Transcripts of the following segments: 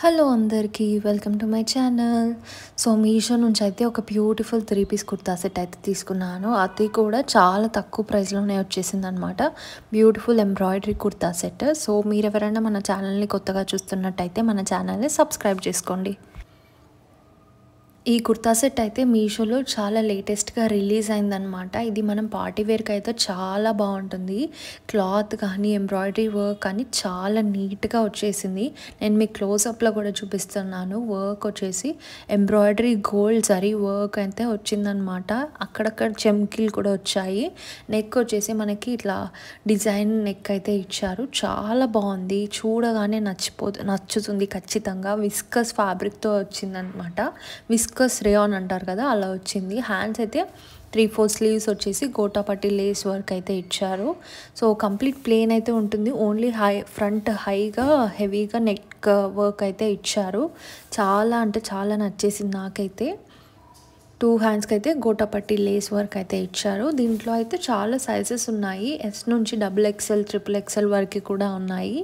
Hello అందరికీ welcome to my channel. So Meesho నుంచి అయితే ఒక బ్యూటిఫుల్ 3 పీస్ కుర్తా సెట్ అయితే తీసుకున్నాను. అది కూడా చాలా తక్కువ ప్రైస్లోనే వచ్చేసింది అనమాట. Beautiful embroidery kurta set. So మీరు ఎవరైనా మన ఛానల్ని కొత్తగా చూస్తున్నట్టయితే మన ఛానల్ని సబ్స్క్రైబ్ చేసుకోండి. ఈ కుర్తా సెట్ అయితే మీషోలో చాలా లేటెస్ట్గా రిలీజ్ అయిందనమాట. ఇది మనం పార్టీ వేర్కి అయితే చాలా బాగుంటుంది. క్లాత్ కానీ ఎంబ్రాయిడరీ వర్క్ కానీ చాలా నీట్గా వచ్చేసింది. నేను మీకు క్లోజప్లో కూడా చూపిస్తున్నాను. వర్క్ వచ్చేసి ఎంబ్రాయిడరీ గోల్డ్ జరీ వర్క్ అయితే వచ్చిందనమాట. అక్కడక్కడ చెమ్కీలు కూడా వచ్చాయి. నెక్ వచ్చేసి మనకి ఇట్లా డిజైన్ నెక్ అయితే ఇచ్చారు. చాలా బాగుంది, చూడగానే నచ్చుతుంది ఖచ్చితంగా. విస్కస్ ఫ్యాబ్రిక్తో వచ్చిందనమాట. విస్కస్ రేయాన్ అంటారు కదా, అలా వచ్చింది. హ్యాండ్స్ అయితే 3/4 స్లీవ్స్ వచ్చేసి గోటాపట్టి లేస్ వర్క్ అయితే ఇచ్చారు. సో కంప్లీట్ ప్లేన్ అయితే ఉంటుంది. ఓన్లీ ఫ్రంట్ హైగా హెవీగా నెక్ వర్క్ అయితే ఇచ్చారు. చాలా అంటే చాలా నచ్చేసింది నాకైతే. 2 హ్యాండ్స్కి అయితే గోటాపట్టి లేస్ వర్క్ అయితే ఇచ్చారు. దీంట్లో అయితే చాలా సైజెస్ ఉన్నాయి. ఎస్ నుంచి XXL, XXL వరకు కూడా ఉన్నాయి.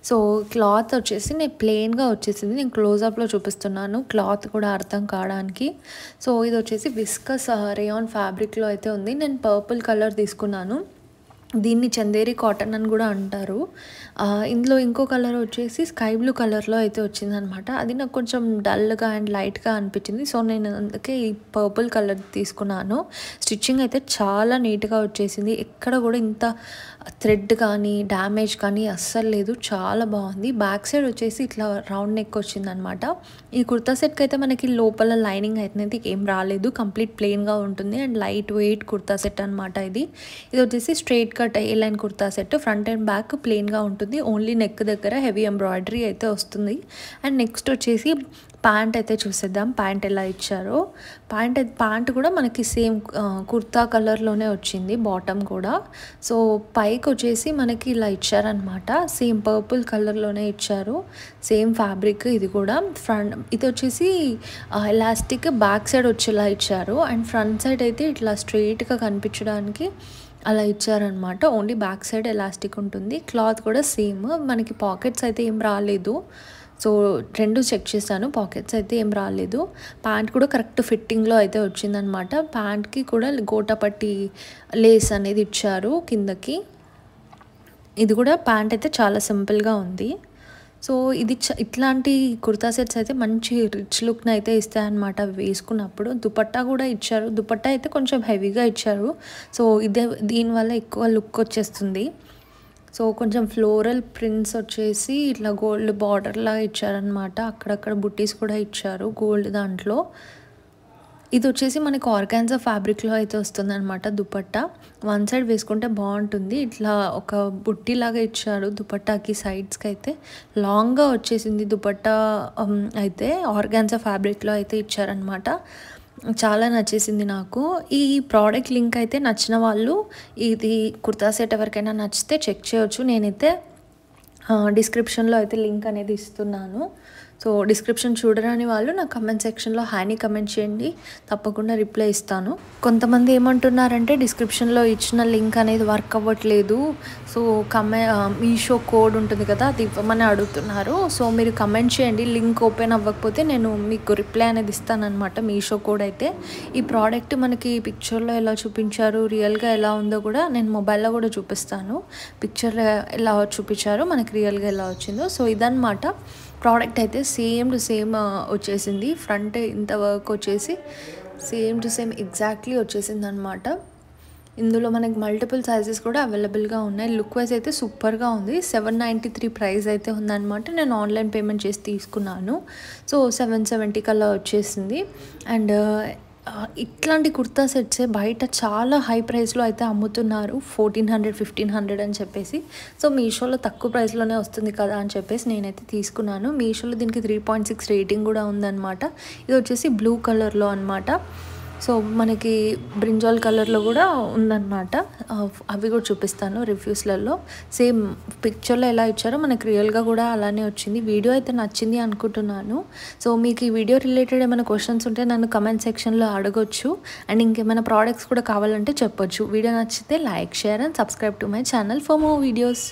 సో క్లాత్ వచ్చేసి నేను ప్లెయిన్గా వచ్చేసింది. నేను క్లోజప్లో చూపిస్తున్నాను క్లాత్ కూడా అర్థం కావడానికి. సో ఇది వచ్చేసి విస్కస్ రేయాన్ ఫ్యాబ్రిక్లో అయితే ఉంది. నేను పర్పుల్ కలర్ తీసుకున్నాను. దీన్ని చందేరి కాటన్ అని కూడా అంటారు. ఇందులో ఇంకో కలర్ వచ్చేసి స్కై బ్లూ కలర్లో అయితే వచ్చిందనమాట. అది నాకు కొంచెం డల్గా అండ్ లైట్గా అనిపించింది. సో నేను అందుకే ఈ పర్పుల్ కలర్ తీసుకున్నాను. స్టిచ్చింగ్ అయితే చాలా నీట్గా వచ్చేసింది. ఎక్కడ కూడా ఇంత థ్రెడ్ కానీ డ్యామేజ్ కానీ అస్సలు లేదు. చాలా బాగుంది. బ్యాక్ సైడ్ వచ్చేసి ఇట్లా రౌండ్ నెక్ వచ్చిందనమాట. ఈ కుర్తా సెట్కి అయితే మనకి లోపల లైనింగ్ అయితే ఏం రాలేదు. కంప్లీట్ ప్లెయిన్గా ఉంటుంది and light weight kurta set అనమాట. ఇది వచ్చేసి straight cut A line kurta set. Front and back ప్లెయిన్గా ఉంటుంది. ఓన్లీ నెక్ దగ్గర హెవీ ఎంబ్రాయిడరీ అయితే వస్తుంది. అండ్ నెక్స్ట్ వచ్చేసి ప్యాంట్ అయితే చూసేద్దాం. ప్యాంట్ ఎలా ఇచ్చారో. ప్యాంట్ కూడా మనకి సేమ్ కుర్తా కలర్లోనే వచ్చింది. బాటమ్ కూడా. సో పైకి వచ్చేసి మనకి ఇలా ఇచ్చారనమాట. సేమ్ పర్పుల్ కలర్లోనే ఇచ్చారు. సేమ్ ఫ్యాబ్రిక్ ఇది కూడా. ఇది వచ్చేసి ఎలాస్టిక్ బ్యాక్ సైడ్ వచ్చేలా ఇచ్చారు. అండ్ ఫ్రంట్ సైడ్ అయితే ఇట్లా స్ట్రెయిట్గా కనిపించడానికి అలా ఇచ్చారనమాట. ఓన్లీ బ్యాక్ సైడ్ ఎలాస్టిక్ ఉంటుంది. క్లాత్ కూడా సేమ్. మనకి పాకెట్స్ అయితే ఏం రాలేదు. సో రెండు చెక్ చేశాను, పాకెట్స్ అయితే ఏం రాలేదు. ప్యాంట్ కూడా కరెక్ట్ ఫిట్టింగ్లో అయితే వచ్చిందనమాట. ప్యాంట్కి కూడా గోటాపట్టి లేస్ అనేది ఇచ్చారు కిందకి. ఇది కూడా ప్యాంట్ అయితే చాలా సింపుల్గా ఉంది. సో ఇది ఇట్లాంటి కుర్తా సెట్స్ అయితే మంచి రిచ్ లుక్ని అయితే ఇస్తాయన్నమాట వేసుకున్నప్పుడు. దుపట్టా కూడా ఇచ్చారు. దుపట్టా అయితే కొంచెం హెవీగా ఇచ్చారు. సో దీనివల్ల ఎక్కువ లుక్ వచ్చేస్తుంది. సో కొంచెం ఫ్లోరల్ ప్రింట్స్ వచ్చేసి ఇట్లా గోల్డ్ బార్డర్లా ఇచ్చారనమాట. అక్కడక్కడ బుట్టీస్ కూడా ఇచ్చారు గోల్డ్ దాంట్లో. ఇది వచ్చేసి మనకి ఆర్గాన్జా ఫ్యాబ్రిక్లో అయితే వస్తుంది అనమాట. దుపట్టా వన్ సైడ్ వేసుకుంటే బాగుంటుంది. ఇట్లా ఒక బుట్టిలాగా ఇచ్చారు దుపట్టాకి. సైడ్స్కి అయితే లాంగ్గా వచ్చేసింది దుపట్టా. అయితే ఆర్గాన్జా ఫ్యాబ్రిక్లో అయితే ఇచ్చారనమాట. చాలా నచ్చేసింది నాకు. ఈ ప్రోడక్ట్ లింక్ అయితే నచ్చిన వాళ్ళు, ఇది కుర్తా సెట్ ఎవరికైనా నచ్చితే చెక్ చేయొచ్చు. నేనైతే డిస్క్రిప్షన్లో అయితే లింక్ అనేది ఇస్తున్నాను. సో డిస్క్రిప్షన్ చూడరాని వాళ్ళు నా కమెంట్ సెక్షన్లో హాని కమెంట్ చేయండి, తప్పకుండా రిప్లై ఇస్తాను. కొంతమంది ఏమంటున్నారంటే డిస్క్రిప్షన్లో ఇచ్చిన లింక్ అనేది వర్క్ అవ్వట్లేదు. సో మీషో కోడ్ ఉంటుంది కదా, అది ఇవ్వమని అడుగుతున్నారు. సో మీరు కమెంట్ చేయండి. లింక్ ఓపెన్ అవ్వకపోతే నేను మీకు రిప్లై అనేది ఇస్తానన్నమాట. మీషో కోడ్ అయితే. ఈ ప్రోడక్ట్ మనకి పిక్చర్లో ఎలా చూపించారు, రియల్గా ఎలా ఉందో కూడా నేను మొబైల్లో కూడా చూపిస్తాను. పిక్చర్లో ఎలా చూపించారో మనకి రియల్గా ఎలా వచ్చిందో. సో ఇదన్నమాట ప్రోడక్ట్ అయితే. సేమ్ టు సేమ్ వచ్చేసింది. ఫ్రంట్ ఇంత వర్క్ వచ్చేసి సేమ్ టు సేమ్ ఎగ్జాక్ట్లీ వచ్చేసింది అనమాట. ఇందులో మనకి మల్టిపుల్ సైజెస్ కూడా అవైలబుల్గా ఉన్నాయి. లుక్ వైజ్ అయితే సూపర్గా ఉంది. 793 ప్రైస్ అయితే ఉందన్నమాట. నేను ఆన్లైన్ పేమెంట్ చేసి తీసుకున్నాను. సో 770 కల్లా వచ్చేసింది. అండ్ ఇట్లాంటి కుర్తా సెట్సే బయట చాలా హై ప్రైస్లో అయితే అమ్ముతున్నారు. 1400, 1500 అని చెప్పేసి. సో మీషోలో తక్కువ ప్రైస్లోనే వస్తుంది కదా అని చెప్పేసి నేనైతే తీసుకున్నాను. మీషోలో దీనికి 3.6 రేటింగ్ కూడా ఉందన్నమాట. ఇది వచ్చేసి బ్లూ కలర్లో అనమాట. సో మనకి బ్రింజాల్ కలర్లో కూడా ఉందన్నమాట. అవి కూడా చూపిస్తాను రివ్యూస్లలో. సేమ్ పిక్చర్లో ఎలా ఇచ్చారో మనకి రియల్గా కూడా అలానే వచ్చింది. వీడియో అయితే నచ్చింది అనుకుంటున్నాను. సో మీకు ఈ వీడియో రిలేటెడ్ ఏమైనా క్వశ్చన్స్ ఉంటే నన్ను కమెంట్ సెక్షన్లో అడగొచ్చు. అండ్ ఇంకేమైనా ప్రోడక్ట్స్ కూడా కావాలంటే చెప్పొచ్చు. వీడియో నచ్చితే like, share and subscribe to my channel for more videos.